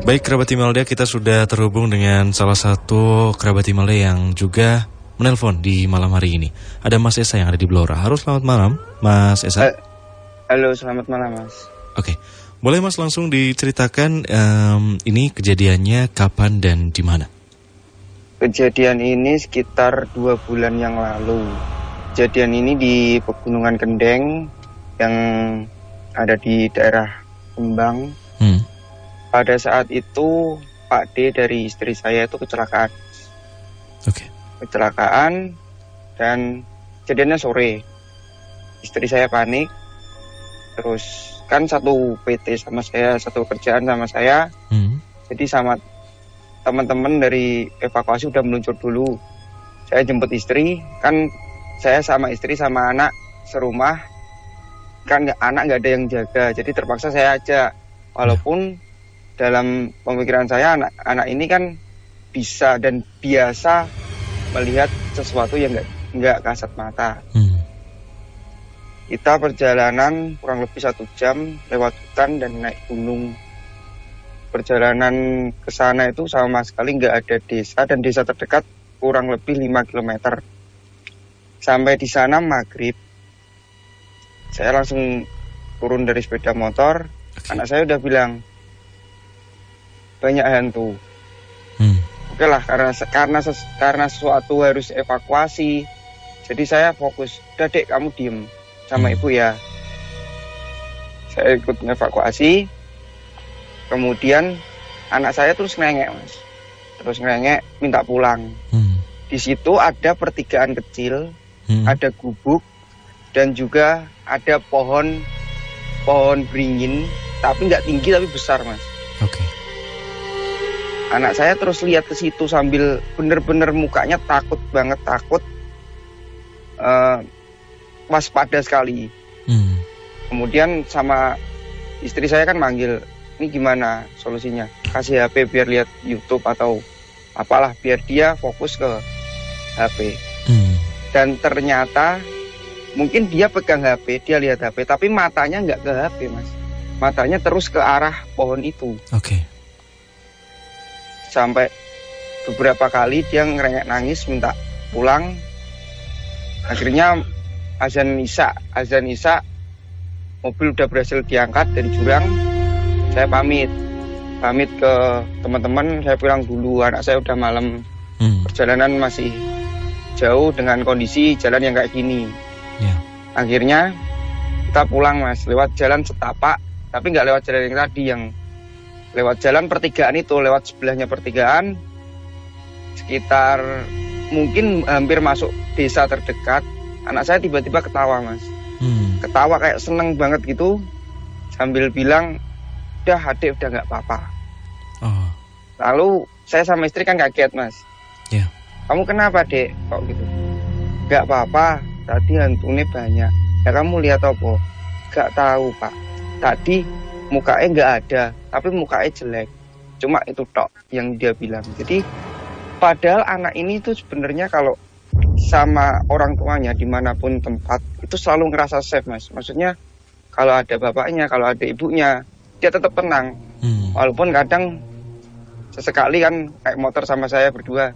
Baik kerabat Imelda, kita sudah terhubung dengan salah satu kerabat Imelda yang juga menelpon di malam hari ini. Ada Mas Esa yang ada di Blora. Halo, selamat malam Mas Esa. Halo, selamat malam Mas. Oke, boleh Mas langsung diceritakan ini kejadiannya kapan dan di mana? Kejadian ini sekitar 2 bulan yang lalu. Kejadian ini di Pegunungan Kendeng yang ada di daerah Kembang. Pada saat itu Pak D dari istri saya itu kecelakaan. Kecelakaan dan kejadiannya sore. Istri saya panik. Terus kan satu PT sama saya, satu kerjaan sama saya. Jadi sama teman-teman dari evakuasi udah meluncur dulu. Saya jemput istri, kan saya sama istri sama anak serumah. Kan anak nggak ada yang jaga, jadi terpaksa saya ajak. Walaupun dalam pemikiran saya anak ini kan bisa dan biasa melihat sesuatu yang nggak kasat mata. Kita perjalanan kurang lebih 1 jam lewat hutan dan naik gunung. Perjalanan ke sana itu sama sekali nggak ada desa, dan desa terdekat kurang lebih 5 km. Sampai di sana maghrib, saya langsung turun dari sepeda motor. Anak saya udah bilang, banyak hantu. Oke lah, karena sesuatu harus evakuasi, jadi saya fokus. Udah Dek, kamu diem sama ibu ya. Saya ikut evakuasi. Kemudian anak saya terus ngerengek Mas, terus ngerengek minta pulang. Di situ ada pertigaan kecil, ada gubuk, dan juga ada pohon beringin, tapi nggak tinggi tapi besar Mas. Anak saya terus lihat ke situ sambil bener-bener mukanya takut banget, waspada sekali. Kemudian sama istri saya kan manggil, ini gimana solusinya? Kasih HP biar lihat YouTube atau apalah, biar dia fokus ke HP. Dan ternyata mungkin dia pegang HP, dia lihat HP, tapi matanya nggak ke HP Mas. Matanya terus ke arah pohon itu. Sampai beberapa kali dia ngerengek nangis minta pulang. Akhirnya azan Isya, mobil udah berhasil diangkat dari jurang. Saya pamit ke teman-teman, saya pulang dulu, anak saya udah malam. Perjalanan masih jauh dengan kondisi jalan yang kayak gini. Akhirnya kita pulang Mas, lewat jalan setapak, tapi nggak lewat jalan yang tadi, yang lewat jalan pertigaan itu, lewat sebelahnya pertigaan, sekitar mungkin hampir masuk desa terdekat. Anak saya tiba-tiba ketawa Mas, ketawa kayak seneng banget gitu, sambil bilang, udah Adek udah nggak apa-apa. Lalu saya sama istri kan kaget Mas. Kamu kenapa Dek kok gitu? Nggak apa-apa, tadi hantunya banyak. Ya kamu lihat apa? Nggak tahu Pak, tadi mukanya nggak ada, tapi mukanya jelek. Cuma itu tok yang dia bilang. Jadi padahal anak ini tuh sebenarnya kalau sama orang tuanya dimanapun tempat itu selalu ngerasa safe Mas. Maksudnya kalau ada bapaknya, kalau ada ibunya, dia tetap tenang. Walaupun kadang sesekali kan kayak motor sama saya berdua,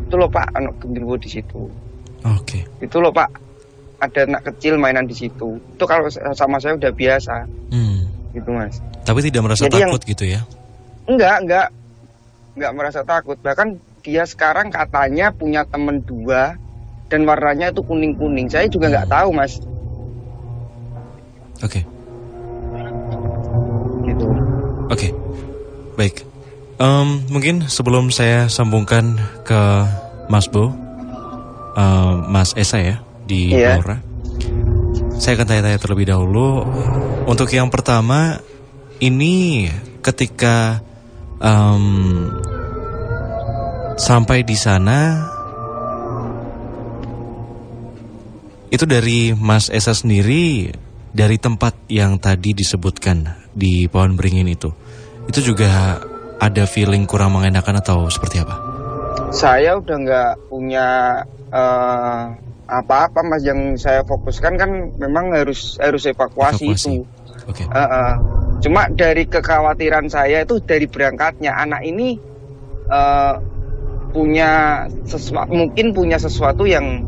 itu loh Pak, anak genderuwo di situ. Itu loh Pak, ada anak kecil mainan di situ. Itu kalau sama saya udah biasa. Gitu Mas. Tapi tidak merasa takut gitu ya? Enggak merasa takut. Bahkan dia sekarang katanya punya temen 2 dan warnanya itu kuning-kuning. Saya juga nggak tahu Mas. Gitu. Baik. Mungkin sebelum saya sambungkan ke Mas Bo, Mas Esa ya di Blora, saya akan tanya-tanya terlebih dahulu. Untuk yang pertama, ini ketika sampai di sana, itu dari Mas Esa sendiri, dari tempat yang tadi disebutkan di pohon beringin itu juga ada feeling kurang mengenakan atau seperti apa? Saya udah nggak punya apa-apa Mas. Yang saya fokuskan kan memang harus evakuasi. Itu Cuma dari kekhawatiran saya itu dari berangkatnya anak ini mungkin punya sesuatu yang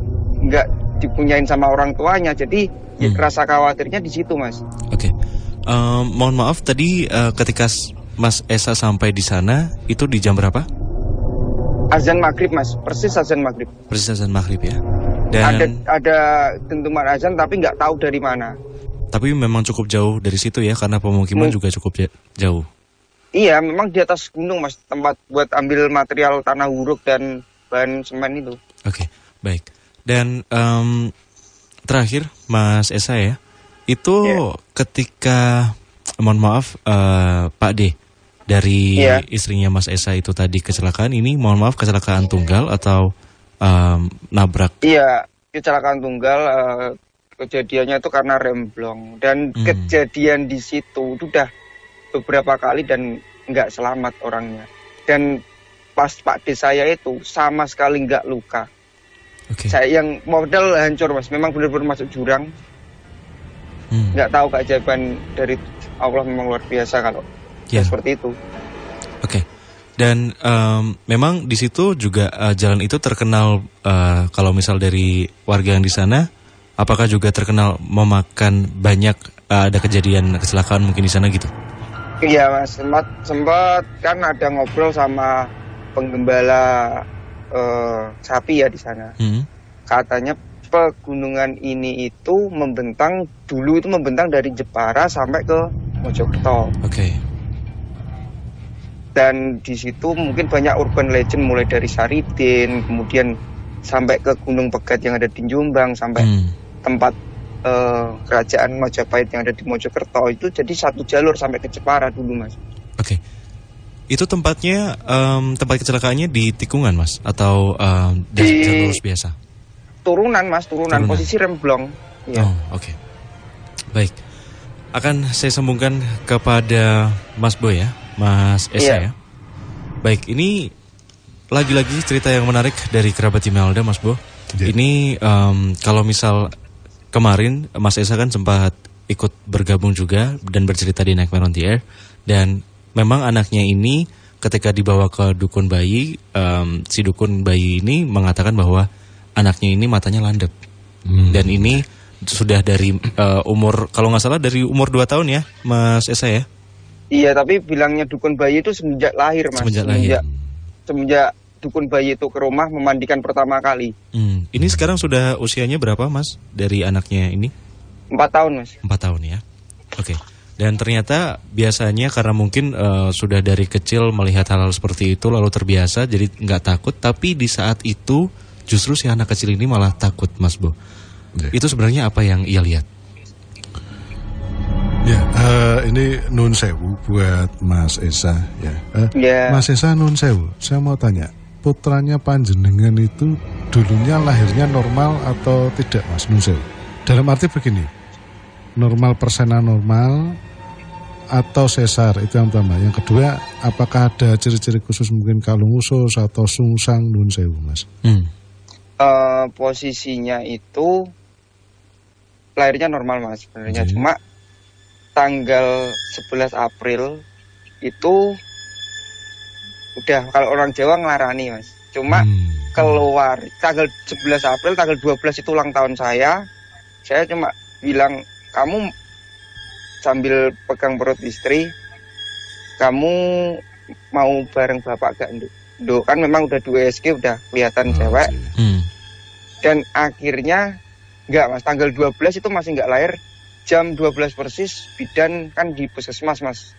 nggak dipunyain sama orang tuanya. Jadi rasa khawatirnya di situ, Mas. Oke. Mohon maaf tadi ketika Mas Esa sampai di sana itu di jam berapa? Azan maghrib, Mas. Persis azan maghrib. Persis azan maghrib ya. Dan ada dentuman azan tapi nggak tahu dari mana. Tapi memang cukup jauh dari situ ya, karena pemukiman juga cukup jauh. Iya, memang di atas gunung, Mas, tempat buat ambil material tanah huruk dan bahan semen itu. Oke, baik. Dan terakhir, Mas Esa ya, itu ketika, mohon maaf, Pak D, dari istrinya Mas Esa itu tadi kecelakaan ini, mohon maaf, kecelakaan tunggal atau nabrak? Iya, kecelakaan tunggal. Kejadiannya itu karena remblong dan kejadian di situ udah beberapa kali dan nggak selamat orangnya. Dan pas Pak D saya itu sama sekali nggak luka. Saya yang model hancur, Mas, memang benar-benar masuk jurang. Nggak tahu keajaiban dari Allah, memang luar biasa kalau seperti itu. Oke. Dan memang di situ juga jalan itu terkenal kalau misal dari warga yang di sana. Apakah juga terkenal memakan banyak, ada kejadian kecelakaan mungkin di sana gitu? Iya, Mas, sempat kan ada ngobrol sama penggembala sapi ya di sana. Katanya pegunungan ini itu dulu membentang dari Jepara sampai ke Mojokerto. Oke. Dan di situ mungkin banyak urban legend mulai dari Saridin, kemudian sampai ke Gunung Pegat yang ada di Jombang, sampai tempat kerajaan Majapahit yang ada di Mojokerto. Itu jadi satu jalur sampai ke Jepara dulu, Mas. Oke. Itu tempatnya, tempat kecelakaannya di tikungan, Mas? Atau di jalur biasa? Turunan, Mas, turunan. Posisi remblong. Ya. Oh, oke. Baik. Akan saya sambungkan kepada Mas Boy ya, Mas Esa ya. Baik, ini lagi-lagi cerita yang menarik dari kerabat Imelda, Mas Bo. Ini kalau misal kemarin Mas Esa kan sempat ikut bergabung juga dan bercerita di Nightmare on the Air. Dan memang anaknya ini ketika dibawa ke dukun bayi, si dukun bayi ini mengatakan bahwa anaknya ini matanya landep. Dan ini sudah dari umur, kalau nggak salah dari umur 2 tahun ya, Mas Esa ya? Iya, tapi bilangnya dukun bayi itu semenjak lahir, Mas. Semenjak dukun bayi itu ke rumah memandikan pertama kali. Ini sekarang sudah usianya berapa, Mas, dari anaknya ini? 4 tahun, Mas. 4 tahun ya. Oke. Dan ternyata biasanya karena mungkin sudah dari kecil melihat hal-hal seperti itu lalu terbiasa jadi nggak takut. Tapi di saat itu justru si anak kecil ini malah takut, Mas Bo. Itu sebenarnya apa yang ia lihat? Ya, ini nun sewu buat Mas Esa ya. Mas Esa nun sewu, saya mau tanya, putranya panjenengan itu dulunya lahirnya normal atau tidak, Mas nun sewu? Dalam arti begini, normal persena normal atau sesar, itu yang pertama. Yang kedua, apakah ada ciri-ciri khusus mungkin kalung usus atau sungsang nun sewu, Mas? Posisinya itu lahirnya normal, Mas, sebenarnya. Cuma tanggal 11 April itu udah, kalau orang Jawa ngelarani, Mas. Cuma keluar tanggal 11 April, tanggal 12 itu ulang tahun saya cuma bilang, kamu sambil pegang perut istri, kamu mau bareng bapak gak, Nduk? Kan memang udah 2 SG, udah kelihatan cewek. Dan akhirnya enggak, Mas, tanggal 12 itu masih enggak lahir. Jam 12 persis, bidan kan di puskesmas, Mas.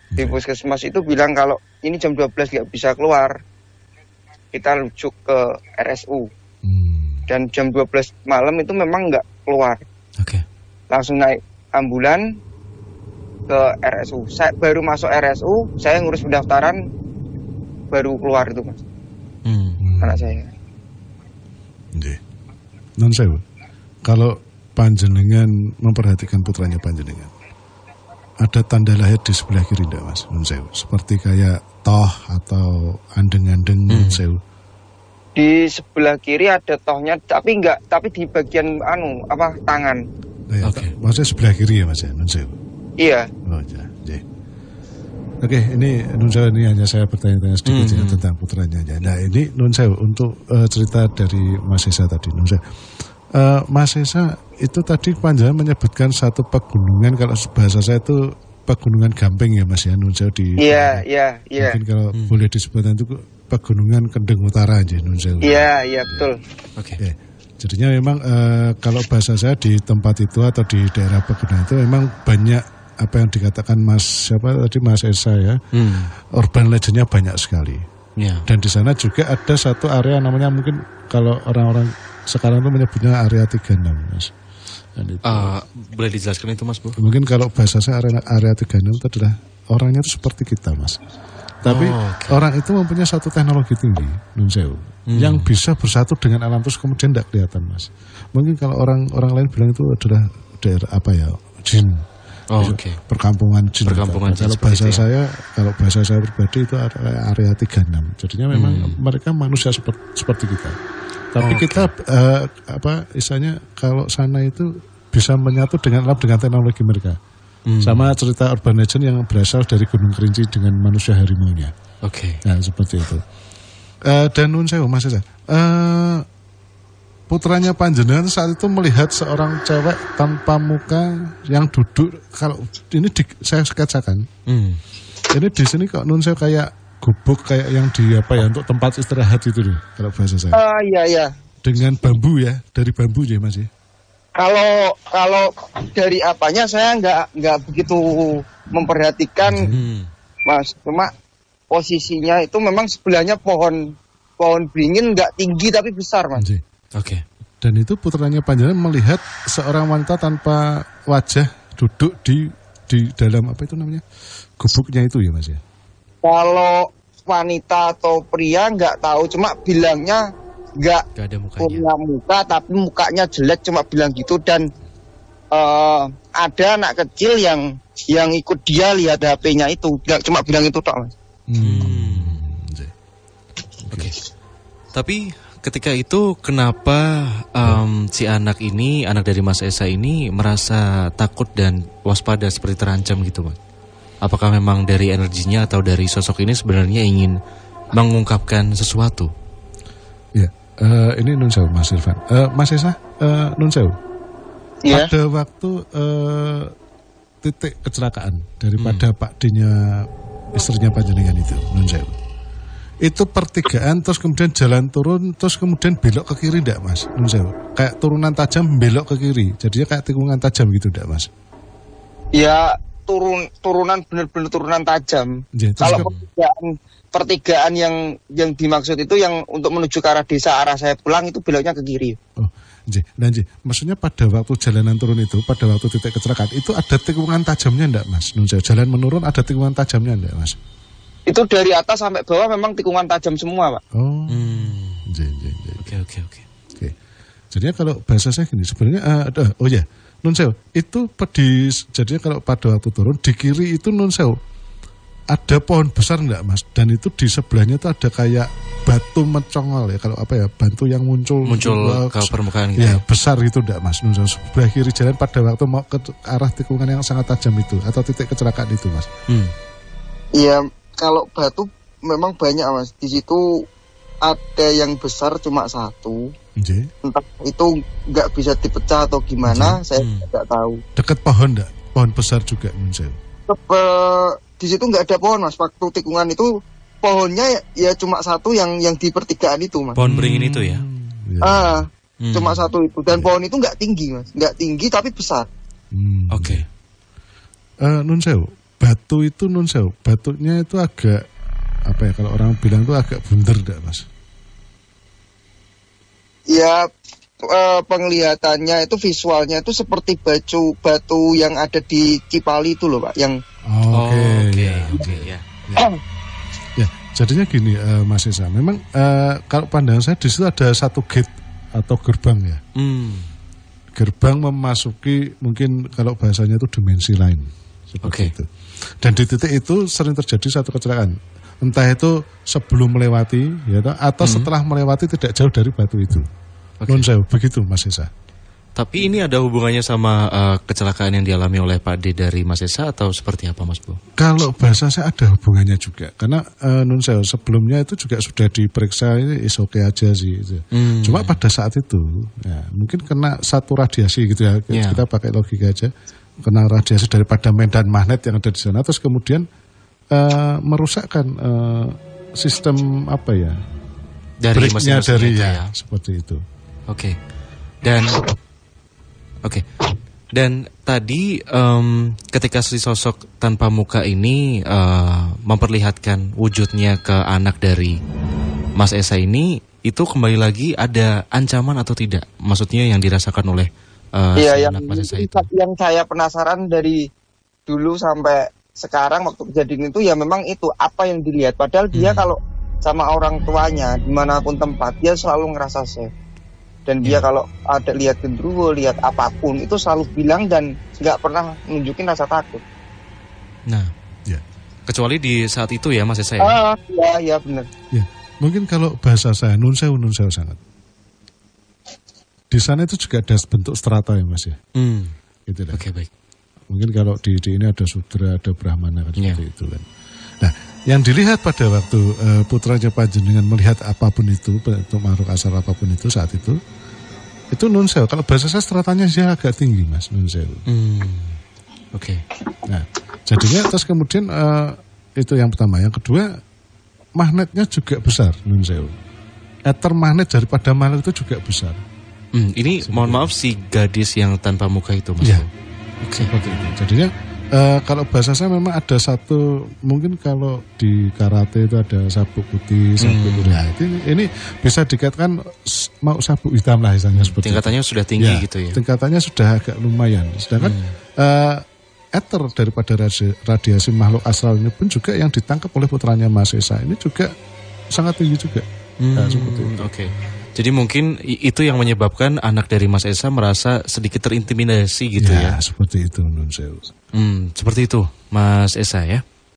Di puskesmas itu bilang kalau ini jam 12 nggak bisa keluar, kita rujuk ke RSU. Dan jam 12 malam itu memang nggak keluar. Langsung naik ambulan ke RSU. Saya baru masuk RSU, saya ngurus pendaftaran, baru keluar itu, Mas. Anak saya. Non sewu, kalau panjenengan memperhatikan putranya panjenengan, ada tanda lahir di sebelah kiri enggak, Mas? Nun sewu. Seperti kayak toh atau andeng-andeng nun sewu. Di sebelah kiri ada tohnya, tapi di bagian tangan. Maksudnya sebelah kiri ya, Mas ya, nun sewu. Iya. Oh, ya. Oke, ini Nun Sewu, ini hanya saya bertanya-tanya sedikit ya tentang putranya aja. Nah ini Nun Sewu, untuk cerita dari Mas Esa tadi, Nun Sewu. Mas Esa itu tadi panjang menyebutkan satu pegunungan, kalau bahasa saya itu pegunungan Gamping ya Mas ya, Nun Sewu di. Iya. Mungkin kalau boleh disebutkan itu pegunungan Kendeng Utara aja, Nun Sewu. Iya betul. Oke. Ya. Jadinya memang kalau bahasa saya di tempat itu atau di daerah pegunungan itu memang banyak apa yang dikatakan Mas Esa ya, urban legendnya banyak sekali. Yeah. Dan di sana juga ada satu area namanya, mungkin kalau orang-orang sekarang itu menyebutnya area 36 Mas. Boleh dijelaskan itu Mas Bu? Mungkin kalau bahasa saya area 36 itu adalah orangnya itu seperti kita Mas. Tapi orang itu mempunyai satu teknologi tinggi, Nun Sewu, yang bisa bersatu dengan alam terus kemudian tidak kelihatan Mas. Mungkin kalau orang lain bilang itu adalah daerah apa ya, jin. Perkampungan jin. Kalau bahasa saya pribadi itu area 36. Jadinya memang mereka manusia seperti kita. Tapi kita istilahnya kalau sana itu bisa menyatu dengan alam dengan teknologi mereka. Sama cerita urban legend yang berasal dari Gunung Kerinci dengan manusia harimaunya. Nah, seperti itu. Dan Nun Sewu Mas Esa, putranya panjenengan saat itu melihat seorang cewek tanpa muka yang duduk, kalau ini saya sketsakan. Ini di sini kok Nun Sewu kayak gubuk, kayak yang di untuk tempat istirahat itu loh, kalau bahasa saya. Iya. Dengan bambu ya, dari bambu ya Mas ya. Kalau dari apanya saya nggak begitu memperhatikan Mas, cuma posisinya itu memang sebelahnya pohon beringin, nggak tinggi tapi besar Mas. Dan itu putranya panjenengan melihat seorang wanita tanpa wajah duduk di dalam apa itu namanya, gubuknya itu ya Mas ya. Kalau wanita atau pria nggak tahu, cuma bilangnya nggak ada punya muka, tapi mukanya jelek, cuma bilang gitu. Dan ada anak kecil yang ikut dia lihat HP-nya itu, cuma bilang itu tok Mas. Tapi ketika itu kenapa si anak dari Mas Esa ini merasa takut dan waspada seperti terancam gitu Mas? Apakah memang dari energinya atau dari sosok ini sebenarnya ingin mengungkapkan sesuatu? Ya, ini Nun Sewu Mas Irfan. Mas Esa, Nun Sewu. Ya. Pada waktu titik kecelakaan daripada Pak D-nya istrinya panjenengan itu, Nun Sewu. Itu pertigaan, terus kemudian jalan turun, terus kemudian belok ke kiri enggak Mas? Nun Sewu. Kayak turunan tajam belok ke kiri. Jadinya kayak tikungan tajam gitu enggak Mas? Ya, turunan benar-benar turunan tajam. Ya, kalau pertigaan yang dimaksud itu yang untuk menuju ke arah desa, arah saya pulang itu beloknya ke kiri. Maksudnya pada waktu jalanan turun itu, pada waktu titik kecelakaan itu ada tikungan tajamnya enggak Mas? Nun Sewu, jalan menurun ada tikungan tajamnya enggak Mas? Itu dari atas sampai bawah memang tikungan tajam semua, Pak. Oke. Jadinya kalau bahasa saya gini, sebenarnya Nun Sewu, itu jadinya kalau pada waktu turun di kiri itu Nun Sewu ada pohon besar enggak Mas? Dan itu di sebelahnya itu ada kayak batu mencongol ya, kalau batu yang muncul ke permukaan gitu. Ya, besar itu enggak Mas? Nun Sewu, sebelah kiri jalan pada waktu mau ke arah tikungan yang sangat tajam itu atau titik kecelakaan itu Mas? Iya. Kalau batu memang banyak Mas. Di situ ada yang besar cuma satu. Entah itu nggak bisa dipecah atau gimana, saya nggak tahu. Dekat pohon enggak? Pohon besar juga Nun Sewu. Di situ nggak ada pohon Mas. Waktu tikungan itu pohonnya ya cuma satu yang di pertigaan itu Mas. Pohon beringin itu ya? Cuma satu itu. Dan pohon itu nggak tinggi Mas. Nggak tinggi tapi besar. Nun Sewu, batu itu Nun Sewu, batunya itu agak kalau orang bilang itu agak bunder enggak Mas? Ya, penglihatannya itu visualnya itu seperti batu yang ada di Cipali itu loh Pak, yang Ya, jadinya gini Mas Esa, memang kalau pandangan saya di situ ada satu gate atau gerbang ya. Gerbang memasuki, mungkin kalau bahasanya itu dimensi lain. Seperti itu. Dan di titik itu sering terjadi satu kecelakaan. Entah itu sebelum melewati atau setelah melewati tidak jauh dari batu itu. Nun Sewu, begitu Mas Esa. Tapi ini ada hubungannya sama kecelakaan yang dialami oleh Pak D dari Mas Esa atau seperti apa Mas Bu? Kalau bahasa saya ada hubungannya juga. Karena Nun Sewu sebelumnya itu juga sudah diperiksa, ini is oke aja sih. Gitu. Cuma pada saat itu ya, mungkin kena satu radiasi gitu ya. Kita pakai logika aja. Kena radiasi daripada medan magnet yang ada di sana. Terus kemudian merusakkan sistem apa ya? Dari mesin dari ya, seperti itu. Oke. Dan tadi ketika si sosok tanpa muka ini memperlihatkan wujudnya ke anak dari Mas Esa ini, itu kembali lagi ada ancaman atau tidak? Maksudnya yang dirasakan oleh si anak Mas Esa itu. Yang saya penasaran dari dulu sampai sekarang waktu kejadian itu ya memang itu apa yang dilihat. Padahal dia kalau sama orang tuanya dimanapun tempat dia selalu ngerasa safe. Dan dia kalau ada lihat genderuwo, lihat apapun itu selalu bilang dan nggak pernah nunjukin rasa takut. Nah, kecuali di saat itu ya Mas Esa. Iya benar. Ya, mungkin kalau bahasa saya nun sewu sangat. Di sana itu juga ada bentuk strata ya Mas ya. Gitu lah. Oke, baik. Mungkin kalau di ini ada Sudra, ada Brahmana kan seperti itu kan. Nah, yang dilihat pada waktu putranya Panjenengan melihat apapun itu, bentuk makhluk asal apapun itu saat itu nun sewu. Kalau bahasa saya stratanya dia agak tinggi Mas, nun sewu. Oke. Nah, jadinya terus kemudian itu yang pertama. Yang kedua, magnetnya juga besar nun sewu. Ether magnet daripada makhluk itu juga besar. Ini mohon maaf si gadis yang tanpa muka itu Mas. Ya. Seperti itu. Jadinya kalau bahasa saya memang ada satu, mungkin kalau di karate itu ada sabuk putih, sabuk putih. Nah, ini bisa dikatakan mau sabuk hitam lah misalnya seperti tingkatannya itu. Sudah tinggi gitu ya. Tingkatannya sudah agak lumayan. Sedangkan ether daripada radiasi makhluk astralnya pun juga yang ditangkap oleh putranya Mas Esa ini juga sangat tinggi juga. Nah, seperti itu. Oke. Jadi mungkin itu yang menyebabkan anak dari Mas Esa merasa sedikit terintimidasi gitu ya. Ya, seperti itu Nun Sewu. Seperti itu Mas Esa ya.